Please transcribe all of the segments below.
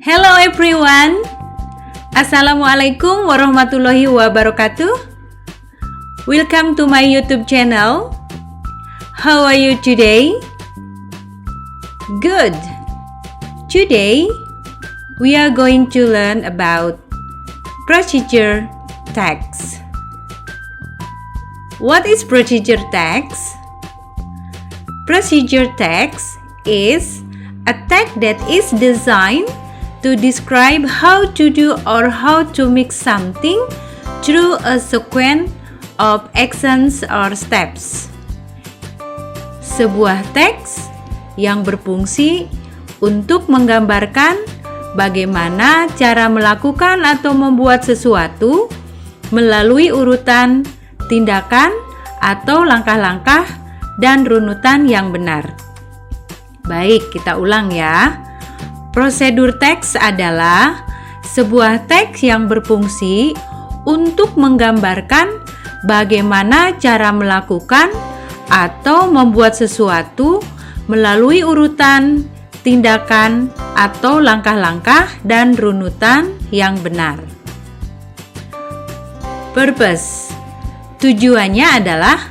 Hello everyone. Assalamualaikum warahmatullahi wabarakatuh. Welcome to my YouTube channel. How are you today? Good. Today we are going to learn about procedure text. What is procedure text? Procedure text is a text that is designed to describe how to do or how to make something through a sequence of actions or steps. Sebuah teks yang berfungsi untuk menggambarkan bagaimana cara melakukan atau membuat sesuatu melalui urutan tindakan atau langkah-langkah dan runutan yang benar. Baik, kita ulang ya. Prosedur teks adalah sebuah teks yang berfungsi untuk menggambarkan bagaimana cara melakukan atau membuat sesuatu melalui urutan, tindakan, atau langkah-langkah dan runutan yang benar. Purpose, tujuannya adalah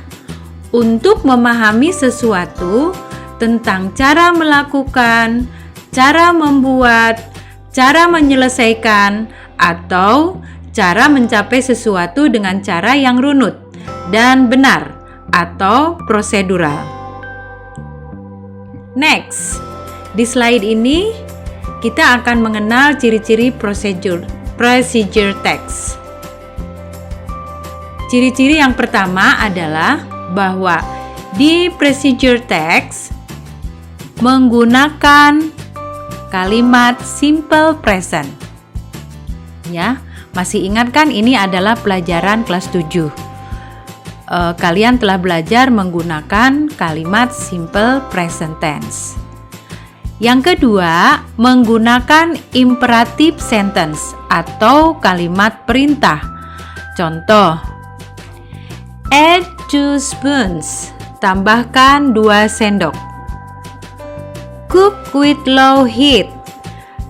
untuk memahami sesuatu tentang cara melakukan, cara membuat, cara menyelesaikan, atau cara mencapai sesuatu dengan cara yang runut dan benar atau prosedural. Next, di slide ini kita akan mengenal ciri-ciri procedure text. Ciri-ciri yang pertama adalah bahwa di procedure text menggunakan kalimat simple present. Ya, masih ingat kan ini adalah pelajaran kelas 7. Kalian telah belajar menggunakan kalimat simple present tense. Yang kedua, menggunakan imperative sentence atau kalimat perintah. Contoh, add 2 spoons, tambahkan 2 sendok. Cook with low heat,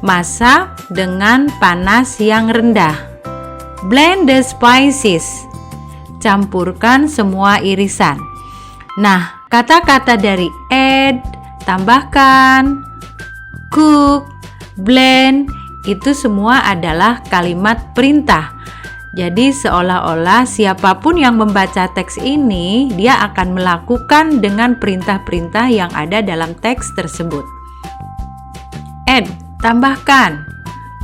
masak dengan panas yang rendah. Blend the spices, campurkan semua irisan. Nah, kata-kata dari add, tambahkan, cook, blend, itu semua adalah kalimat perintah. Jadi seolah-olah siapapun yang membaca teks ini, dia akan melakukan dengan perintah-perintah yang ada dalam teks tersebut. Add, tambahkan.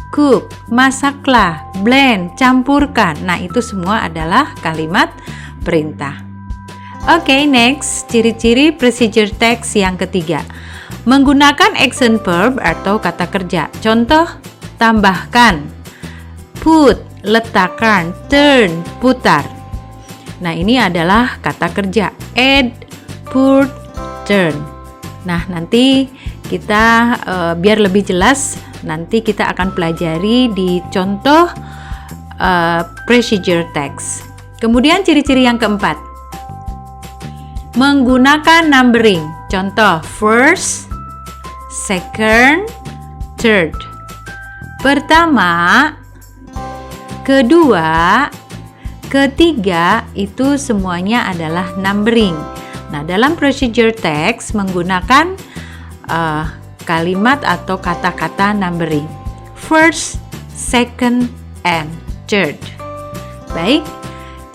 Cook, masaklah. Blend, campurkan. Nah, itu semua adalah kalimat perintah. Oke, next, ciri-ciri procedure text yang ketiga. Menggunakan action verb atau kata kerja. Contoh, tambahkan. Put, letakkan. Turn, putar. Nah, ini adalah kata kerja. Add, put, turn. Nah, nanti kita biar lebih jelas, nanti kita akan pelajari di contoh procedure text. Kemudian ciri-ciri yang keempat, menggunakan numbering. Contoh, first, second, third. Pertama, kedua, ketiga, itu semuanya adalah numbering. Nah, dalam procedure text menggunakan kalimat atau kata-kata numbering. First, second, and third. Baik,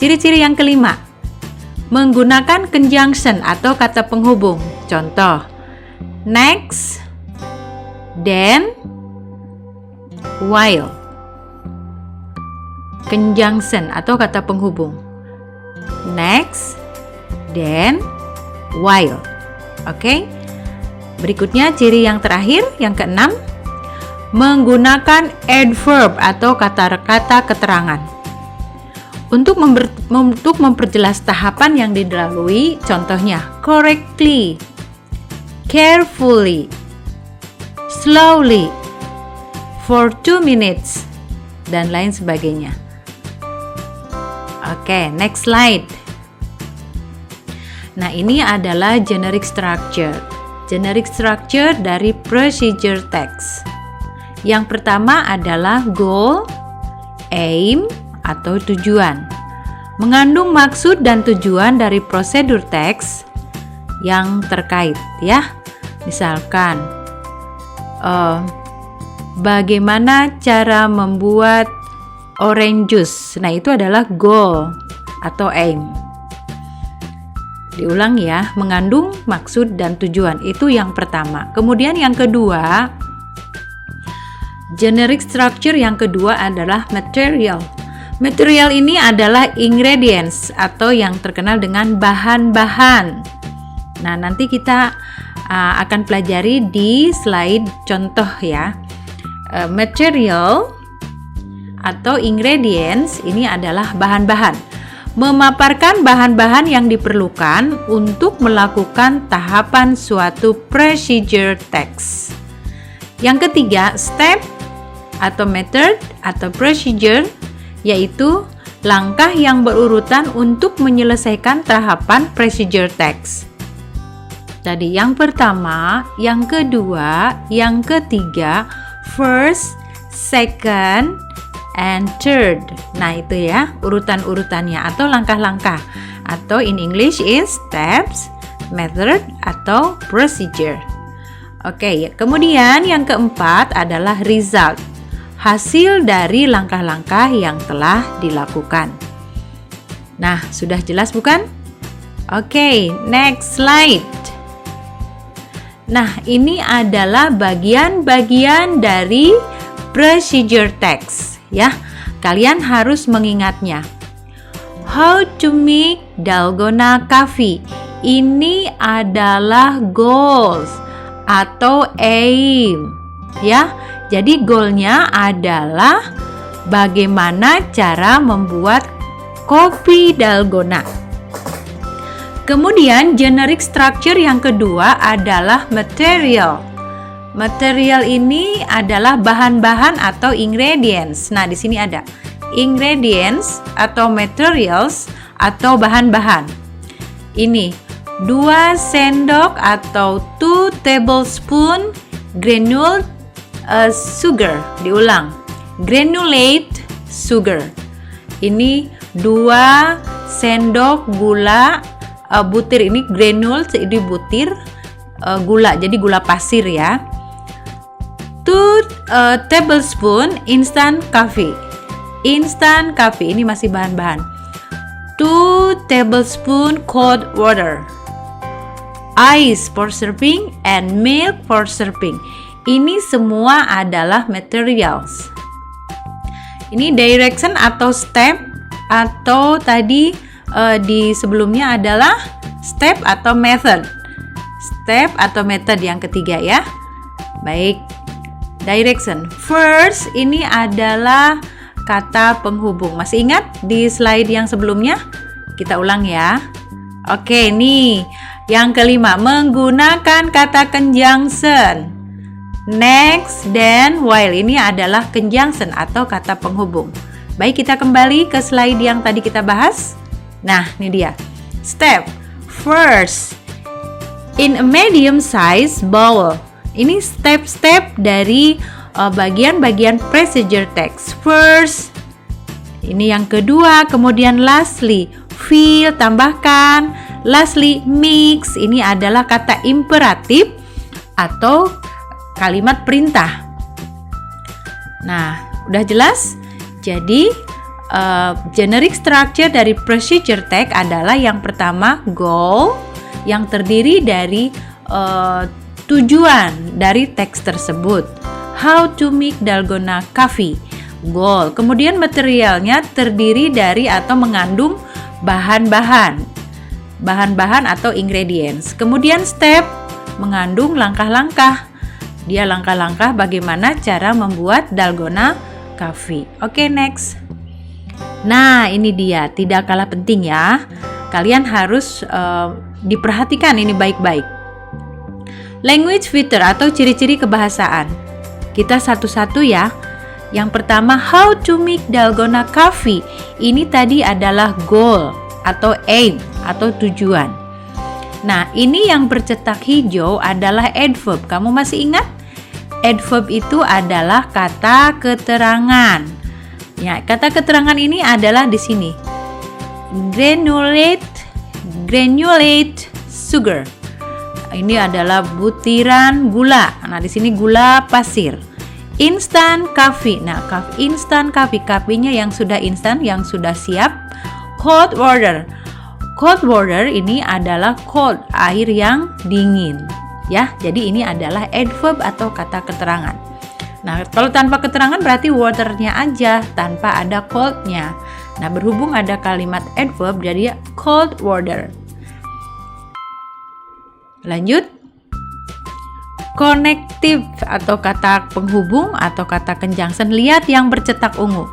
ciri-ciri yang kelima, menggunakan conjunction atau kata penghubung. Contoh, next, then, while. Conjunction atau kata penghubung. Next, then, while. Oke. Berikutnya ciri yang terakhir, yang keenam, menggunakan adverb atau kata-kata keterangan. Untuk memperjelas tahapan yang dilalui, contohnya correctly, carefully, slowly, for 2 minutes, dan lain sebagainya. Oke, next slide. Nah, ini adalah generic structure. Generic structure dari procedure text. Yang pertama adalah goal, aim, atau tujuan. Mengandung maksud dan tujuan dari prosedur teks yang terkait ya. Misalkan bagaimana cara membuat orange juice. Nah, itu adalah goal atau aim. Diulang ya, mengandung maksud dan tujuan. Itu yang pertama. Kemudian yang kedua, generic structure yang kedua adalah material. Material ini adalah ingredients atau yang terkenal dengan bahan-bahan. Nah, nanti kita akan pelajari di slide contoh ya. Material atau ingredients ini adalah bahan-bahan. Memaparkan bahan-bahan yang diperlukan untuk melakukan tahapan suatu procedure text. Yang ketiga, step atau method atau procedure, yaitu langkah yang berurutan untuk menyelesaikan tahapan procedure text. Tadi yang pertama, yang kedua, yang ketiga, first, second, and third. Nah, itu ya urutan-urutannya atau langkah-langkah, atau in English is steps, method, atau procedure. Oke, kemudian yang keempat adalah result, hasil dari langkah-langkah yang telah dilakukan. Nah, sudah jelas bukan? Oke, next slide. Nah, ini adalah bagian-bagian dari procedure text ya. Kalian harus mengingatnya. How to make dalgona coffee. Ini adalah goals atau aim ya. Jadi goalnya adalah bagaimana cara membuat kopi dalgona. Kemudian generic structure yang kedua adalah material. Material ini adalah bahan-bahan atau ingredients. Nah, di sini ada ingredients atau materials atau bahan-bahan. Ini 2 sendok atau 2 tablespoon granulate sugar. Diulang, granulate sugar. Ini 2 sendok gula butir. Ini granule, jadi butir gula, jadi gula pasir ya. 2 tablespoon instant coffee. Instant coffee ini masih bahan-bahan. 2 tablespoon cold water. Ice for serving and milk for serving. Ini semua adalah materials. Ini direction atau step, atau tadi di sebelumnya adalah step atau method. Step atau method yang ketiga ya. Baik. Direction. First, ini adalah kata penghubung. Masih ingat di slide yang sebelumnya? Kita ulang ya. Oke, nih. Yang kelima, menggunakan kata conjunction. Next, then, while. Ini adalah conjunction atau kata penghubung. Baik, kita kembali ke slide yang tadi kita bahas. Nah, ini dia. Step. First, in a medium size bowl. Ini step-step dari bagian-bagian procedure text. First, ini yang kedua. Kemudian lastly, fill, tambahkan. Lastly, mix. Ini adalah kata imperatif atau kalimat perintah. Nah, udah jelas? Jadi generic structure dari procedure text adalah yang pertama goal, yang terdiri dari tujuan dari teks tersebut. How to make dalgona coffee, goal. Kemudian materialnya terdiri dari atau mengandung bahan-bahan atau ingredients. Kemudian step, mengandung langkah-langkah. Dia langkah-langkah bagaimana cara membuat dalgona coffee. Oke, next. Nah, ini dia, tidak kalah penting ya. Kalian harus diperhatikan ini baik-baik. Language feature atau ciri-ciri kebahasaan. Kita satu-satu ya. Yang pertama, how to make dalgona coffee. Ini tadi adalah goal atau aim atau tujuan. Nah, ini yang bercetak hijau adalah adverb. Kamu masih ingat? Adverb itu adalah kata keterangan. Ya, kata keterangan ini adalah di sini. Granulate sugar. Ini adalah butiran gula. Nah, di sini gula pasir. Instant coffee. Nah, instant coffee, coffee-nya yang sudah instan, yang sudah siap. Cold water. Cold water ini adalah cold, air yang dingin. Ya, jadi ini adalah adverb atau kata keterangan. Nah, kalau tanpa keterangan berarti waternya aja, tanpa ada cold-nya. Nah, berhubung ada kalimat adverb, jadi cold water. Lanjut. Connective atau kata penghubung atau kata conjunction. Lihat yang bercetak ungu.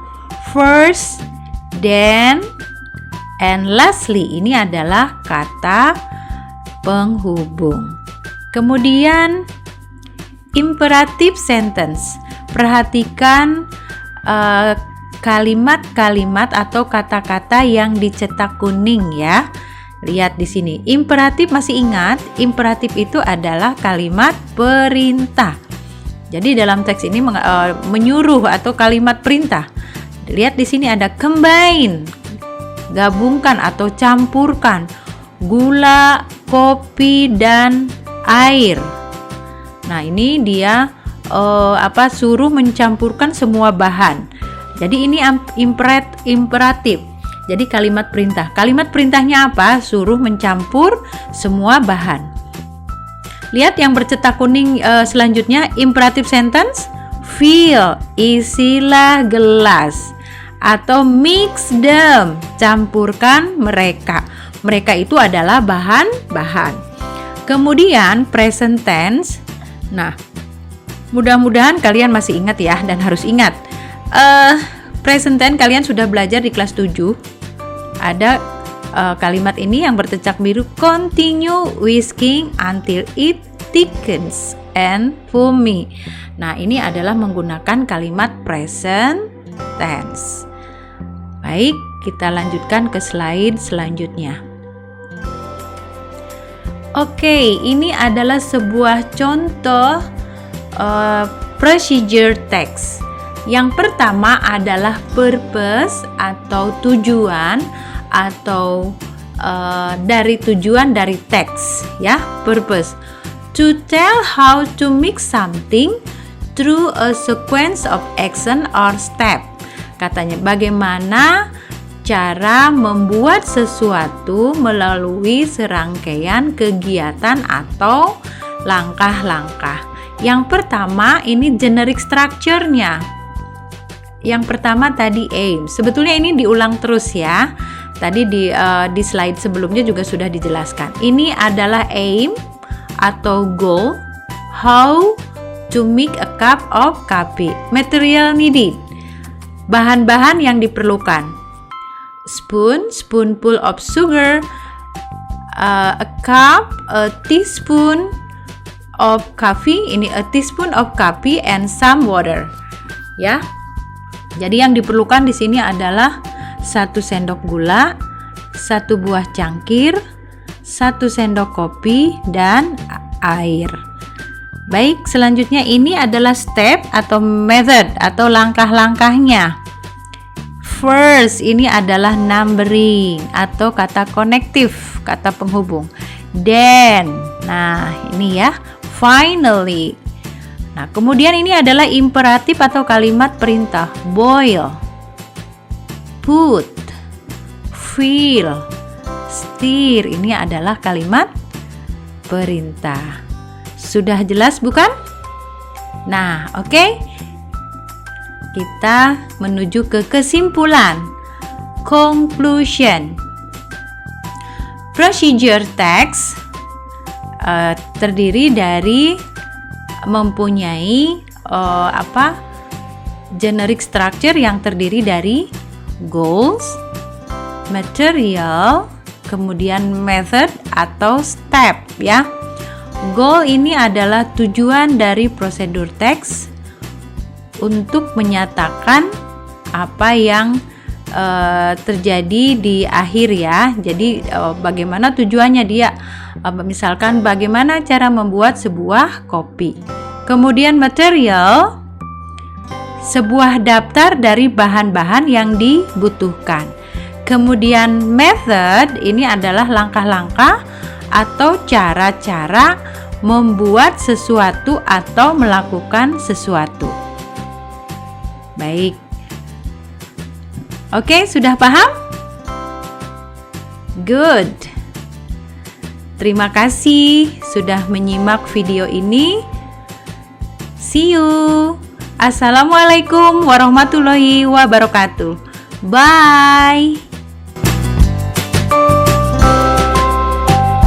First, then, and lastly. Ini adalah kata penghubung. Kemudian imperative sentence. Perhatikan kalimat-kalimat atau kata-kata yang dicetak kuning ya. Lihat di sini. Imperatif, masih ingat? Imperatif itu adalah kalimat perintah. Jadi dalam teks ini menyuruh atau kalimat perintah. Lihat di sini ada combine. Gabungkan atau campurkan gula, kopi dan air. Nah, ini dia suruh mencampurkan semua bahan. Jadi ini imperatif. Jadi kalimat perintah. Kalimat perintahnya apa? Suruh mencampur semua bahan. Lihat yang bercetak kuning selanjutnya, imperative sentence. Fill, isilah gelas. Atau mix them, campurkan mereka. Mereka itu adalah bahan-bahan. Kemudian present tense. Nah, mudah-mudahan kalian masih ingat ya, dan harus ingat. Present tense kalian sudah belajar di kelas 7. Ada kalimat ini yang bercecak biru, continue whisking until it thickens and foamy. Nah, ini adalah menggunakan kalimat present tense. Baik, kita lanjutkan ke slide selanjutnya. Oke, ini adalah sebuah contoh procedure text. Yang pertama adalah purpose atau tujuan atau dari tujuan dari teks ya, purpose. To tell how to make something through a sequence of action or step. Katanya bagaimana cara membuat sesuatu melalui serangkaian kegiatan atau langkah-langkah. Yang pertama ini generic structure-nya. Yang pertama tadi aim. Sebetulnya ini diulang terus ya. Tadi di slide sebelumnya juga sudah dijelaskan. Ini adalah aim atau goal. How to make a cup of coffee. Material needed. Bahan-bahan yang diperlukan. Spoonful of sugar, a cup, a teaspoon of coffee. Ini a teaspoon of coffee and some water. Ya. Jadi yang diperlukan di sini adalah 1 sendok gula, 1 buah cangkir, 1 sendok kopi dan air. Baik, selanjutnya ini adalah step atau method atau langkah-langkahnya. First, ini adalah numbering atau kata konektif, kata penghubung. Then, nah ini ya, finally. Nah, kemudian ini adalah imperatif atau kalimat perintah. Boil, put, fill, stir. Ini adalah kalimat perintah. Sudah jelas bukan? Nah, oke. Kita menuju ke kesimpulan. Conclusion. Procedure text terdiri dari mempunyai generic structure yang terdiri dari goals, material, kemudian method atau step ya. Goal ini adalah tujuan dari prosedur teks untuk menyatakan apa yang terjadi di akhir ya. Jadi bagaimana tujuannya dia, misalkan bagaimana cara membuat sebuah kopi. Kemudian material, sebuah daftar dari bahan-bahan yang dibutuhkan. Kemudian method, ini adalah langkah-langkah atau cara-cara membuat sesuatu atau melakukan sesuatu. Baik. Oke, sudah paham? Good. Terima kasih sudah menyimak video ini. See you. Assalamualaikum warahmatullahi wabarakatuh. Bye.